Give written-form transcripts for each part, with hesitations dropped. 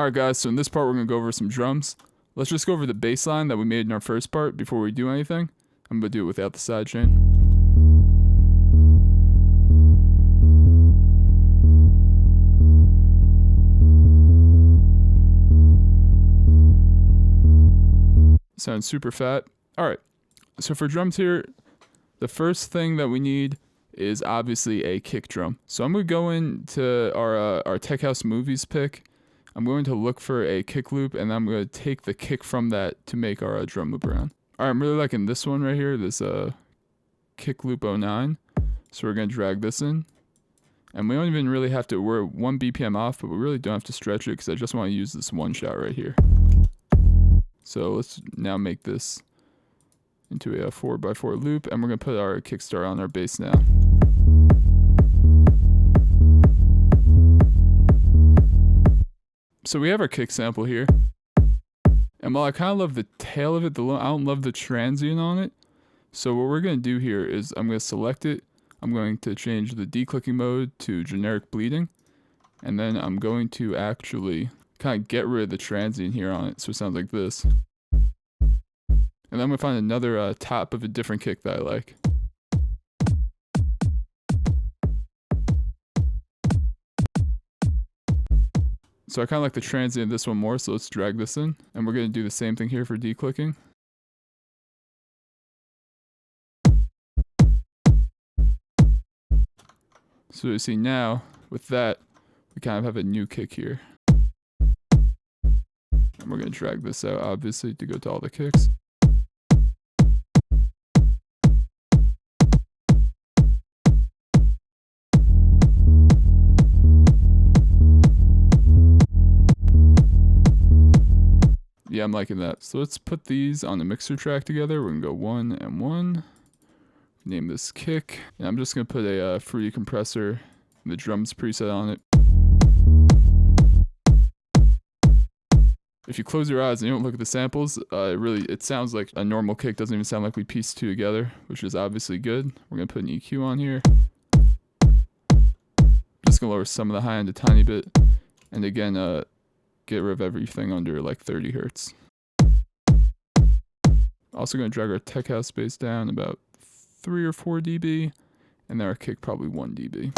Alright guys, so in this part we're going to go over some drums. Let's just go over the bass line that we made in our first part before we do anything. I'm going to do it without the sidechain. Sounds super fat. Alright, so for drums here, the first thing that we need is obviously a kick drum. So I'm going to go into our Tech House Movies pick. I'm going to look for a kick loop, and I'm going to take the kick from that to make our drum loop around. Alright, I'm really liking this one right here, this kick loop 09. So we're going to drag this in. And we don't even really have to, we're 1 BPM off, but we really don't have to stretch it because I just want to use this one shot right here. So let's now make this into a 4x4 loop, and we're going to put our kick start on our bass now. So we have our kick sample here, and while I kind of love the tail of it, I don't love the transient on it. So what we're going to do here is I'm going to select it, I'm going to change the declicking mode to generic bleeding, and then I'm going to actually kind of get rid of the transient here on it, so it sounds like this. And then I'm going to find another top of a different kick that I like. So I kind of like the transient of this one more, so let's drag this in. And we're going to do the same thing here for declicking. So you see now, with that, we kind of have a new kick here. And we're going to drag this out, obviously, to go to all the kicks. Yeah, I'm liking that. So let's put these on the mixer track together. We're going to go 1 and 1. Name this kick. And I'm just going to put a fruity compressor and the drums preset on it. If you close your eyes and you don't look at the samples, it sounds like a normal kick. Doesn't even sound like we pieced two together, which is obviously good. We're going to put an EQ on here. Just going to lower some of the high end a tiny bit. And again, get rid of everything under like 30 hertz. Also going to drag our Tech House bass down about 3 or 4 dB, and then our kick probably 1 dB.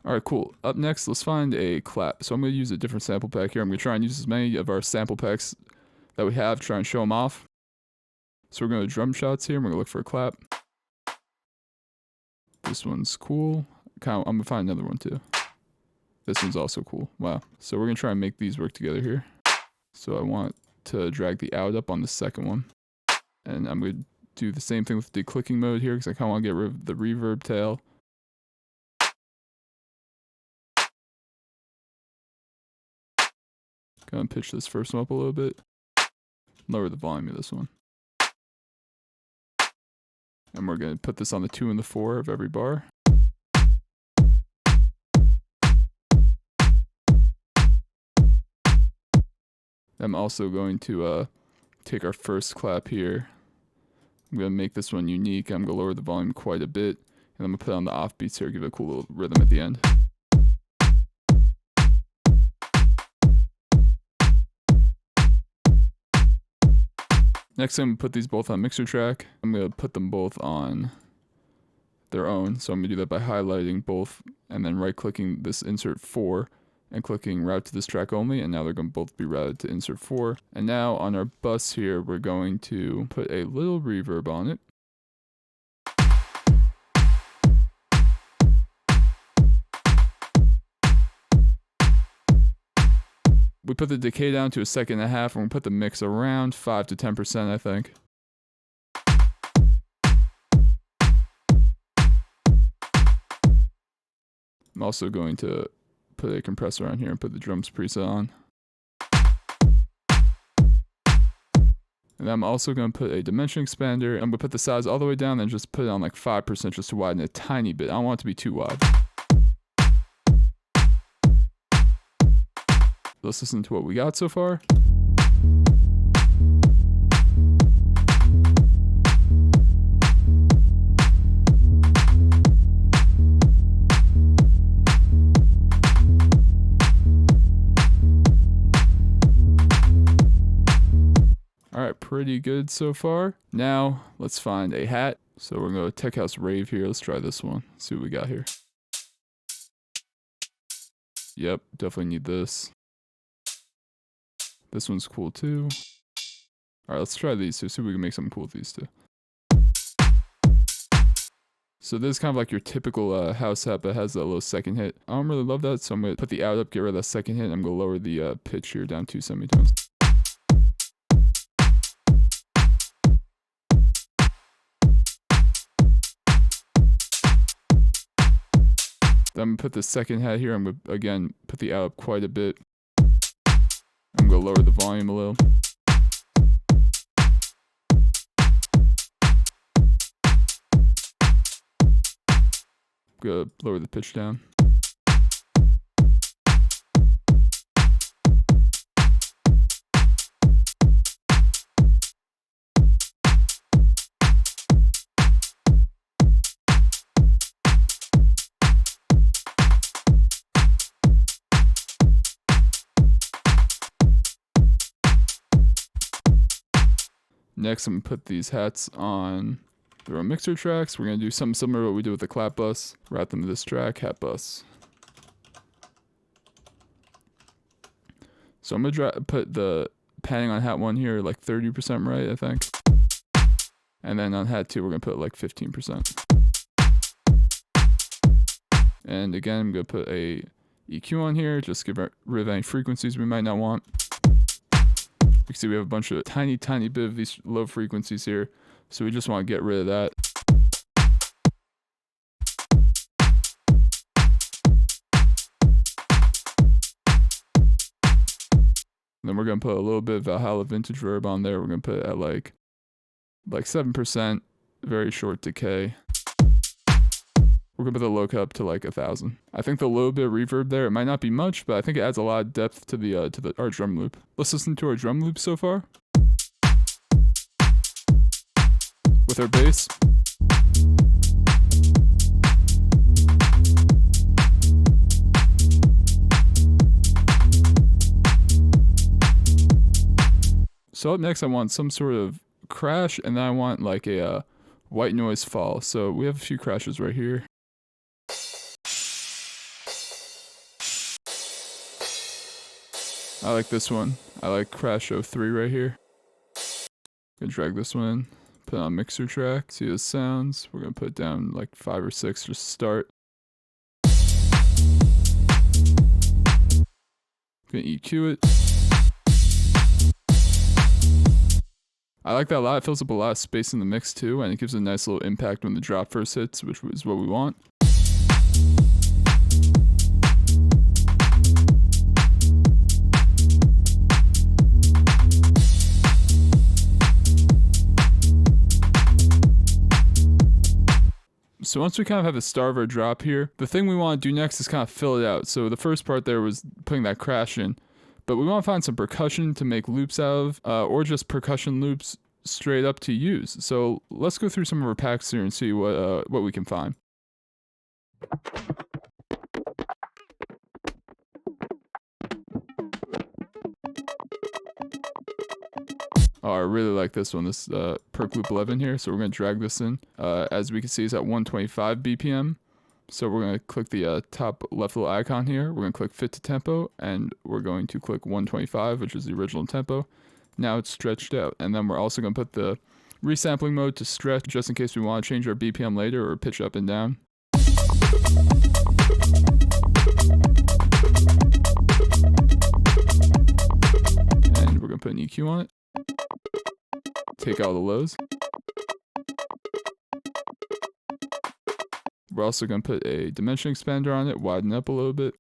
Alright, cool. Up next, let's find a clap. So I'm going to use a different sample pack here. I'm going to try and use as many of our sample packs that we have, try and show them off. So we're going to drum shots here, and we're going to look for a clap. This one's cool. I'm going to find another one too. This one's also cool. Wow. So we're going to try and make these work together here. So I want to drag the out up on the second one. And I'm going to do the same thing with declicking mode here, because I kind of want to get rid of the reverb tail. Go and pitch this first one up a little bit. Lower the volume of this one. And we're going to put this on the 2 and the 4 of every bar. I'm also going to take our first clap here. I'm going to make this one unique. I'm going to lower the volume quite a bit. And I'm going to put on the offbeats here, give it a cool little rhythm at the end. Next, I'm going to put these both on mixer track. I'm going to put them both on their own. So I'm going to do that by highlighting both and then right-clicking this insert 4 and clicking route to this track only. And now they're going to both be routed to insert 4. And now on our bus here, we're going to put a little reverb on it. We put the decay down to 1.5 seconds, and we put the mix around 5 to 10%, I think. I'm also going to put a compressor on here and put the drums preset on. And I'm also going to put a dimension expander. I'm going to put the size all the way down and just put it on like 5% just to widen it a tiny bit. I don't want it to be too wide. let's listen to what we got so far. Alright, pretty good so far. Now, let's find a hat. So we're going to go Tech House Rave here. Let's try this one. See what we got here. Yep, definitely need this. This one's cool too. Alright, let's try these two. See if we can make something cool with these two. So this is kind of like your typical house hat, but it has that little second hit. I don't really love that, so I'm going to put the out up, get rid of that second hit, and I'm going to lower the pitch here down 2 semitones. Then I'm going to put the second hat here. I'm going to, again, put the out up quite a bit. I'm going to lower the volume a little. I'm going to lower the pitch down. Next, I'm going to put these hats on their own mixer tracks. We're going to do something similar to what we did with the clap bus. Route them to this track, hat bus. So I'm going to put the panning on hat 1 here like 30% right, I think. And then on hat 2, we're going to put like 15%. And again, I'm going to put a EQ on here, just get rid of any frequencies we might not want. You can see we have a bunch of tiny bit of these low frequencies here. So we just want to get rid of that. And then we're going to put a little bit of Valhalla Vintage Verb on there. We're going to put it at like 7%, very short decay. We're going to put the low cut up to like 1,000. I think the little bit of reverb there, it might not be much, but I think it adds a lot of depth to our drum loop. Let's listen to our drum loop so far. With our bass. So up next I want some sort of crash, and then I want like a white noise fall. So we have a few crashes right here. I like this one. I like Crash 03 right here. Gonna drag this one in, put it on mixer track, see how it sounds. We're gonna put it down like 5 or 6 just to start. Gonna EQ it. I like that a lot. It fills up a lot of space in the mix too, and it gives a nice little impact when the drop first hits, which is what we want. So once we kind of have the start of our drop here, the thing we want to do next is kind of fill it out. So the first part there was putting that crash in, but we want to find some percussion to make loops out of, or just percussion loops straight up to use. So let's go through some of our packs here and see what we can find. Oh, I really like this one, this Perk Loop 11 here. So we're going to drag this in. As we can see, it's at 125 BPM. So we're going to click the top left little icon here. We're going to click Fit to Tempo, and we're going to click 125, which is the original tempo. Now it's stretched out. And then we're also going to put the resampling mode to stretch, just in case we want to change our BPM later or pitch up and down. And we're going to put an EQ on it. Take out the lows. We're also going to put a dimension expander on it, widen up a little bit.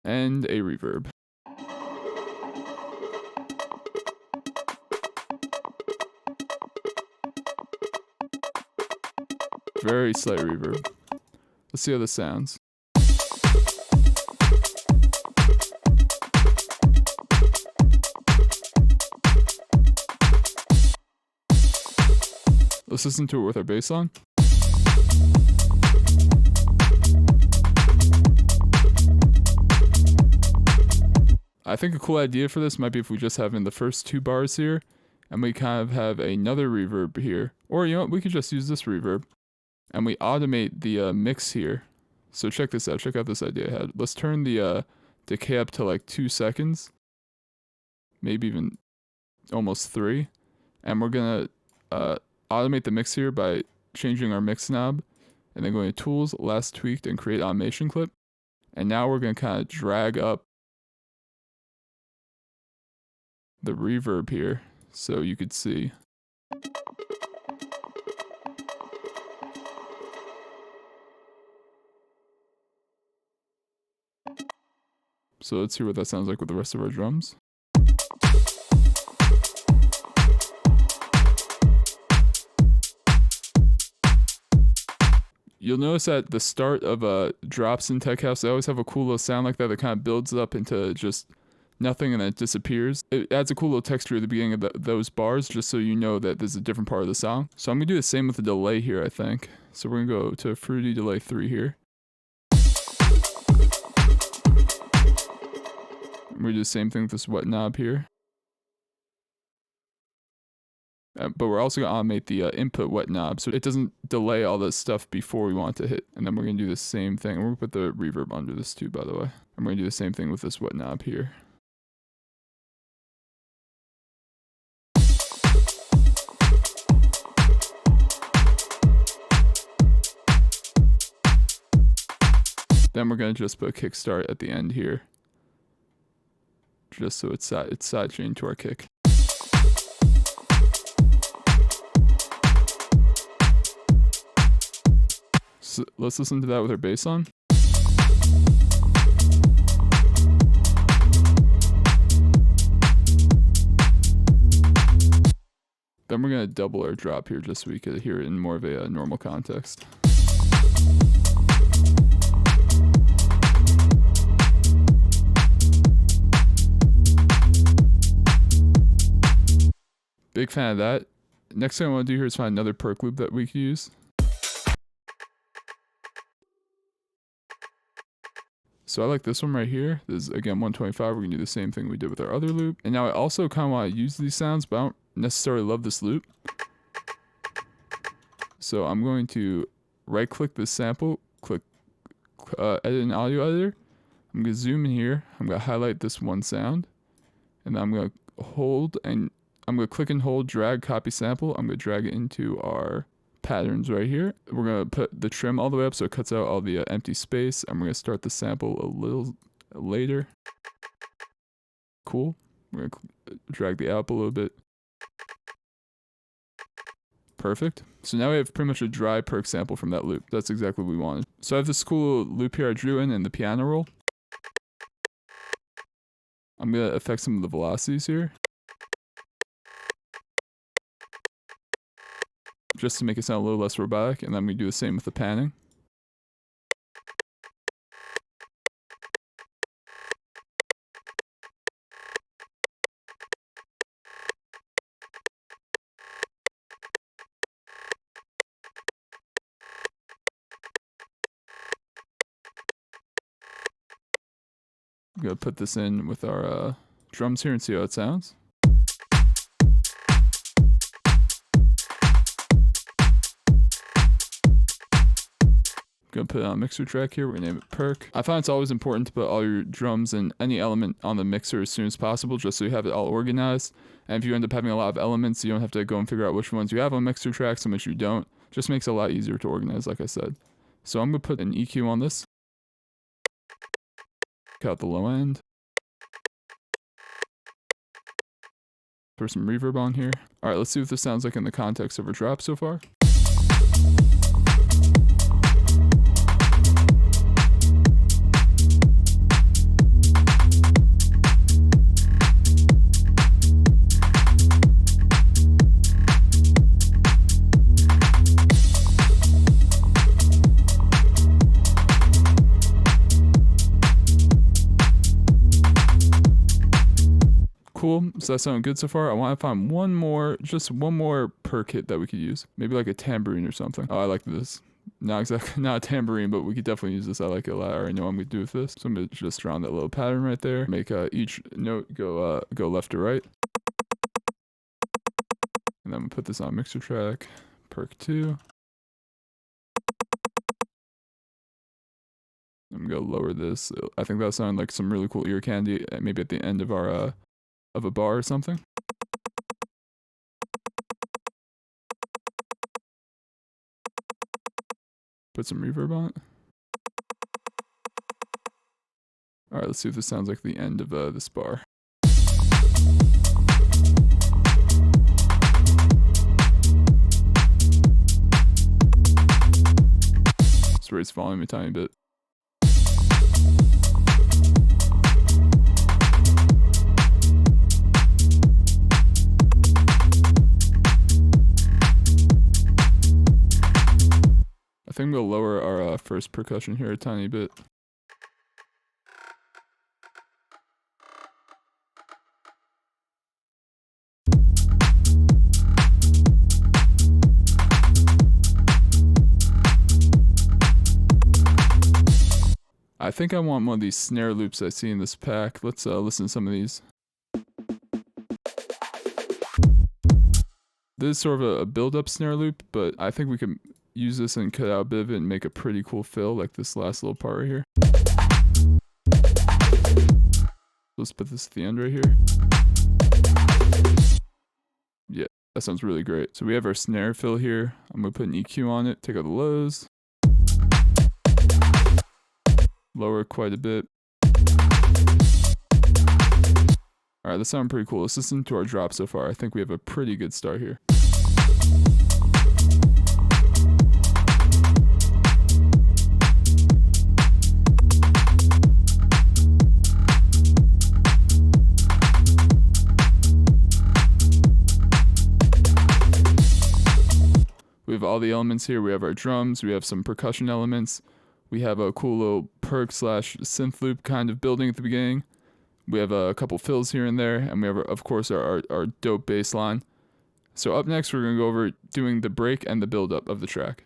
And a reverb. Very slight reverb. Let's see how this sounds. Let's listen to it with our bass on. I think a cool idea for this might be if we just have in the first 2 bars here, and we kind of have another reverb here. Or, you know what, we could just use this reverb. And we automate the mix here. So check this out, check out this idea I had. Let's turn the decay up to like 2 seconds. Maybe even almost 3. And we're gonna automate the mix here by changing our mix knob. And then going to Tools, Last Tweaked, and Create Automation Clip. And now we're gonna kind of drag up the reverb here so you could see. So let's hear what that sounds like with the rest of our drums. You'll notice at the start of drops in Tech House, they always have a cool little sound like that that kind of builds up into just nothing and then it disappears. It adds a cool little texture at the beginning of those bars just so you know that there's a different part of the song. So I'm going to do the same with the delay here, I think. So we're going to go to Fruity Delay 3 here. We're going to do the same thing with this wet knob here. But we're also going to automate the input wet knob so it doesn't delay all this stuff before we want it to hit. And then we're going to do the same thing. We're going to put the reverb under this too, by the way. And we're going to do the same thing with this wet knob here. Then we're going to just put a kickstart at the end here. Just so it's sidechained to our kick. So let's listen to that with our bass on. Then we're going to double our drop here just so we could hear it in more of a normal context. Big fan of that. Next thing I want to do here is find another perk loop that we can use. So I like this one right here. This is again 125. We're gonna do the same thing we did with our other loop. And now I also kind of want to use these sounds, but I don't necessarily love this loop. So I'm going to right click this sample, click edit in audio editor. I'm gonna zoom in here. I'm gonna highlight this one sound, and then I'm gonna hold and I'm gonna click and hold, drag, copy sample. I'm gonna drag it into our patterns right here. We're gonna put the trim all the way up so it cuts out all the empty space. I'm gonna start the sample a little later. Cool. We're gonna drag the up a little bit. Perfect. So now we have pretty much a dry perk sample from that loop. That's exactly what we wanted. So I have this cool loop here I drew in the piano roll. I'm gonna affect some of the velocities here, just to make it sound a little less robotic, and then I'm going to do the same with the panning. I'm going to put this in with our drums here and see how it sounds. Gonna put it on a mixer track here. We're gonna name it Perk. I find it's always important to put all your drums and any element on the mixer as soon as possible, just so you have it all organized. And if you end up having a lot of elements, you don't have to go and figure out which ones you have on mixer tracks and which you don't. Just makes it a lot easier to organize, like I said. So I'm gonna put an EQ on this. Cut out the low end. Throw some reverb on here. All right, let's see what this sounds like in the context of our drop so far. Cool. Does that sound good so far? I want to find just one more perk hit that we could use. Maybe like a tambourine or something. Oh, I like this. Not exactly, not a tambourine, but we could definitely use this. I like it a lot. I already know what I'm gonna do with this. So I'm gonna just draw on that little pattern right there. Make each note go left to right. And then I'm gonna put this on mixer track, perk 2. I'm gonna lower this. I think that sounded like some really cool ear candy, maybe at the end of our of a bar or something. Put some reverb on it. Alright, let's see if this sounds like the end of this bar. Let's raise volume a tiny bit. I think we'll lower our first percussion here a tiny bit. I think I want one of these snare loops I see in this pack. Let's listen to some of these. This is sort of a build-up snare loop, but I think we can use this and cut out a bit of it and make a pretty cool fill, like this last little part right here. Let's put this at the end right here. Yeah, that sounds really great. So we have our snare fill here. I'm gonna put an EQ on it, take out the lows. Lower quite a bit. Alright, that sounds pretty cool. Let's listen to our drop so far. I think we have a pretty good start here. We have all the elements here. We have our drums, we have some percussion elements. We have a cool little perk / synth loop kind of building at the beginning. We have a couple fills here and there, and we have, of course, our dope bass line. So up next, we're going to go over doing the break and the build up of the track.